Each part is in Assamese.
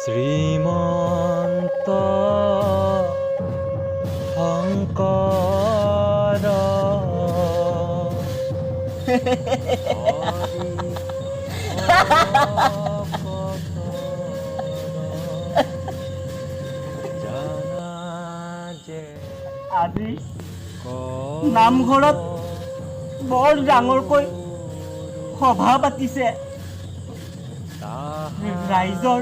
শ্ৰীমন্ত শংকৰ আজি নামঘৰত বৰ ডাঙৰকৈ সভা পাতিছে ৰাইজৰ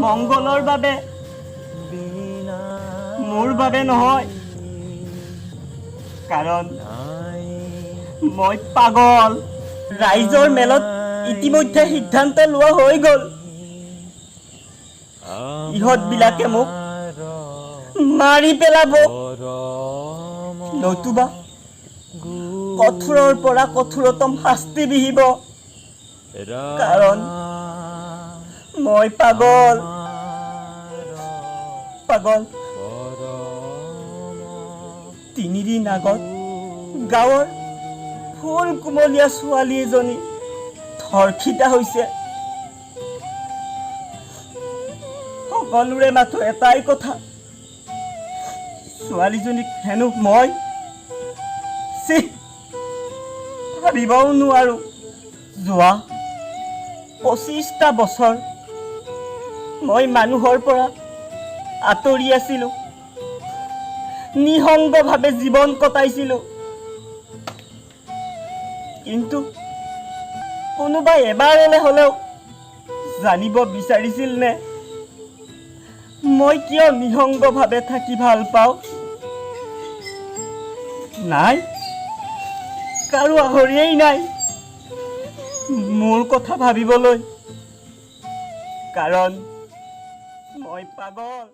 মংগলৰ বাবে, মোৰ বাবে নহয়। কাৰণ মই পাগল। ৰাইজৰ মেলত ইতিমধ্যে সিদ্ধান্ত লোৱা হৈ গ'ল। ইহঁতবিলাকে মোক মাৰি পেলাব, নতুবা কঠোৰৰ পৰা কঠোৰতম শাস্তি বিহিব। কাৰণ মই পাগল। তিনিদিন আগত গাঁৱৰ ফুল কোমলীয়া ছোৱালী এজনী ধৰ্ষিতা হৈছে। সকলোৰে মাথো এটাই কথা, ছোৱালীজনীক হেনো মই ভাবিবও নোৱাৰো। যোৱা 25টা বছৰ মই মানুহৰ পৰা আঁতৰি আছিলো, নিঃসংগভাৱে জীৱন কটাইছিলো। কিন্তু কোনোবাই এবাৰলে হ'লেও জানিব বিচাৰিছিল নে মই কিয় নিঃসংগভাৱে থাকি ভাল পাওঁ? নাই, কাৰো আহৰিয়েই নাই মোৰ কথা ভাবিবলৈ। কাৰণ মই পাগল।